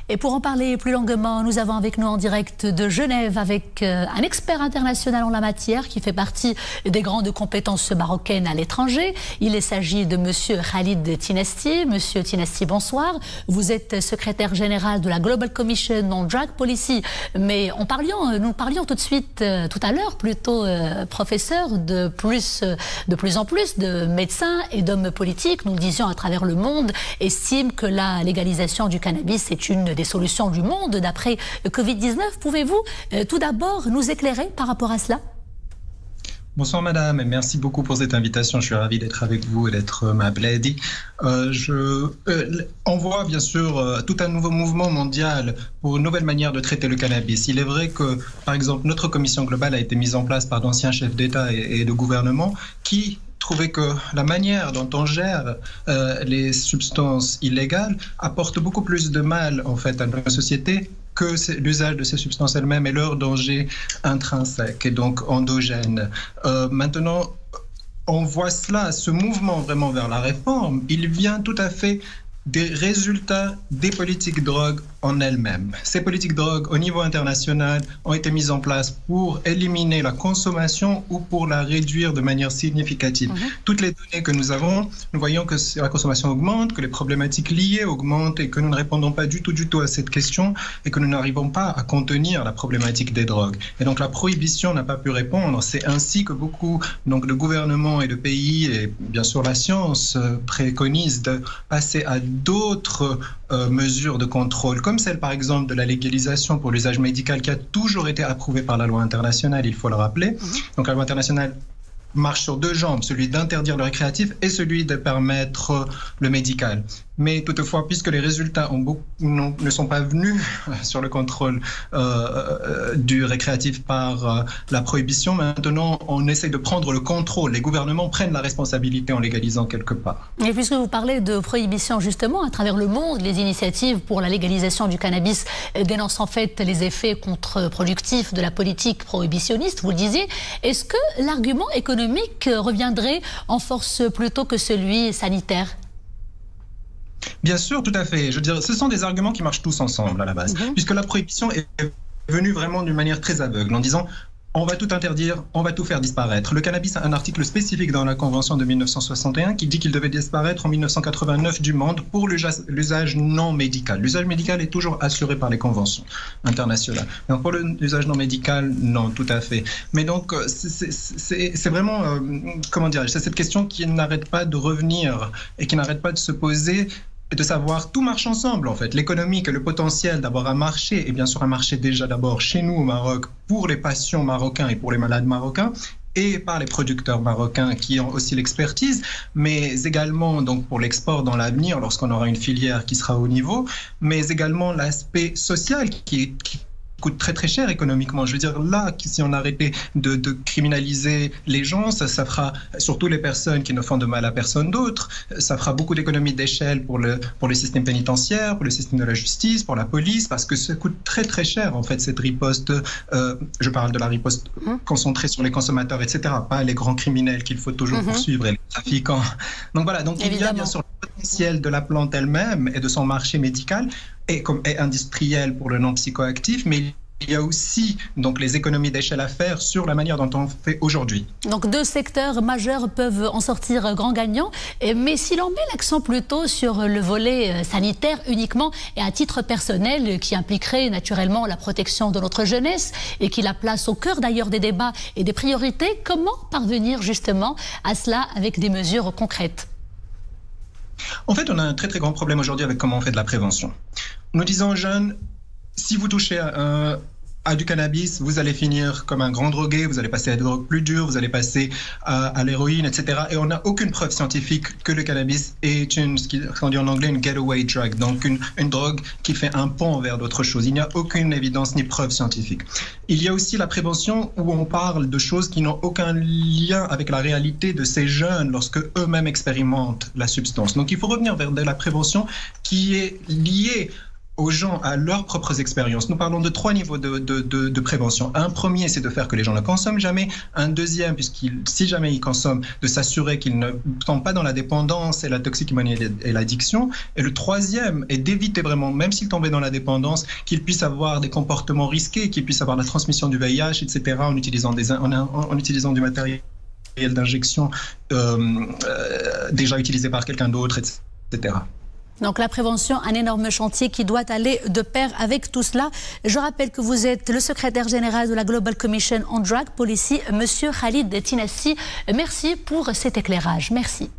Et pour en parler plus longuement, nous avons avec nous en direct de Genève avec un expert international en la matière qui fait partie des grandes compétences marocaines à l'étranger. Il s'agit de Monsieur Khalid Tinesti. Monsieur Tinesti, bonsoir. Vous êtes secrétaire général de la Global Commission on Drug Policy. Mais nous parlions tout de suite, tout à l'heure plutôt, professeur, de plus en plus de médecins et d'hommes politiques, nous disions à travers le monde, estiment que la légalisation du cannabis est une des solutions du monde d'après Covid-19. Pouvez-vous tout d'abord nous éclairer par rapport à cela ? Bonsoir madame et merci beaucoup pour cette invitation. Je suis ravi d'être avec vous et d'être ma bledi. On voit bien sûr tout un nouveau mouvement mondial pour une nouvelle manière de traiter le cannabis. Il est vrai que par exemple notre commission globale a été mise en place par d'anciens chefs d'État et de gouvernement qui trouvaient que la manière dont on gère les substances illégales apporte beaucoup plus de mal en fait à nos sociétés que l'usage de ces substances elles-mêmes et leur danger intrinsèque et donc endogène. Maintenant, on voit cela, ce mouvement vraiment vers la réforme, il vient tout à fait des résultats des politiques drogue en elles-mêmes. Ces politiques drogue au niveau international ont été mises en place pour éliminer la consommation ou pour la réduire de manière significative. Toutes les données que nous avons, nous voyons que la consommation augmente, que les problématiques liées augmentent et que nous ne répondons pas du tout à cette question et que nous n'arrivons pas à contenir la problématique des drogues. Et donc la prohibition n'a pas pu répondre. C'est ainsi que beaucoup donc, de gouvernements et de pays et bien sûr la science préconisent de passer à d'autres mesures de contrôle, comme celle par exemple de la légalisation pour l'usage médical qui a toujours été approuvée par la loi internationale, il faut le rappeler. Donc la loi internationale marche sur deux jambes, celui d'interdire le récréatif et celui de permettre le médical. Mais toutefois, puisque les résultats ne sont pas venus sur le contrôle du récréatif par la prohibition, maintenant on essaie de prendre le contrôle. Les gouvernements prennent la responsabilité en légalisant quelque part. Et puisque vous parlez de prohibition justement, à travers le monde, les initiatives pour la légalisation du cannabis dénoncent en fait les effets contre-productifs de la politique prohibitionniste, vous le disiez. Est-ce que l'argument économique reviendrait en force plutôt que celui sanitaire ? Bien sûr, tout à fait. Je veux dire, ce sont des arguments qui marchent tous ensemble à la base, puisque la prohibition est venue vraiment d'une manière très aveugle, en disant on va tout interdire, on va tout faire disparaître. Le cannabis a un article spécifique dans la Convention de 1961 qui dit qu'il devait disparaître en 1989 du monde pour l'usage non médical. L'usage médical est toujours assuré par les conventions internationales. Donc pour l'usage non médical, non, tout à fait. Mais donc c'est vraiment, comment dirais-je, c'est cette question qui n'arrête pas de revenir et qui n'arrête pas de se poser, de savoir tout marche ensemble en fait, l'économique et le potentiel d'avoir un marché, et bien sûr un marché déjà d'abord chez nous au Maroc pour les patients marocains et pour les malades marocains, et par les producteurs marocains qui ont aussi l'expertise, mais également donc pour l'export dans l'avenir lorsqu'on aura une filière qui sera au niveau, mais également l'aspect social qui coûte très très cher économiquement. Je veux dire, là, si on arrêtait de criminaliser les gens, ça fera, surtout les personnes qui ne font de mal à personne d'autre, ça fera beaucoup d'économies d'échelle pour le système pénitentiaire, pour le système de la justice, pour la police, parce que ça coûte très très cher en fait cette riposte, je parle de la riposte concentrée sur les consommateurs, etc., pas les grands criminels qu'il faut toujours poursuivre et les trafiquants. Donc voilà, donc il y a bien sûr le potentiel de la plante elle-même et de son marché médical et industriel pour le non psychoactif, mais il y a aussi donc, les économies d'échelle à faire sur la manière dont on fait aujourd'hui. Donc deux secteurs majeurs peuvent en sortir grand gagnants, mais si l'on met l'accent plutôt sur le volet sanitaire uniquement et à titre personnel qui impliquerait naturellement la protection de notre jeunesse et qui la place au cœur d'ailleurs des débats et des priorités, comment parvenir justement à cela avec des mesures concrètes ? En fait, on a un très très grand problème aujourd'hui avec comment on fait de la prévention. Nous disons aux jeunes, si vous touchez à du cannabis, vous allez finir comme un grand drogué, vous allez passer à des drogues plus dures, vous allez passer à l'héroïne, etc. Et on n'a aucune preuve scientifique que le cannabis est ce qu'on dit en anglais, une getaway drug, donc une drogue qui fait un pont vers d'autres choses. Il n'y a aucune évidence ni preuve scientifique. Il y a aussi la prévention où on parle de choses qui n'ont aucun lien avec la réalité de ces jeunes lorsque eux-mêmes expérimentent la substance. Donc il faut revenir vers de la prévention qui est liée aux gens à leurs propres expériences. Nous parlons de 3 niveaux de prévention. Un premier, c'est de faire que les gens ne consomment jamais. Un deuxième, si jamais ils consomment, de s'assurer qu'ils ne tombent pas dans la dépendance et la toxicomanie et l'addiction. Et le troisième est d'éviter vraiment, même s'ils tombaient dans la dépendance, qu'ils puissent avoir des comportements risqués, qu'ils puissent avoir la transmission du VIH, etc., en utilisant du matériel d'injection déjà utilisé par quelqu'un d'autre, etc. Donc la prévention, un énorme chantier qui doit aller de pair avec tout cela. Je rappelle que vous êtes le secrétaire général de la Global Commission on Drug Policy, Monsieur Khalid Tinassi. Merci pour cet éclairage. Merci.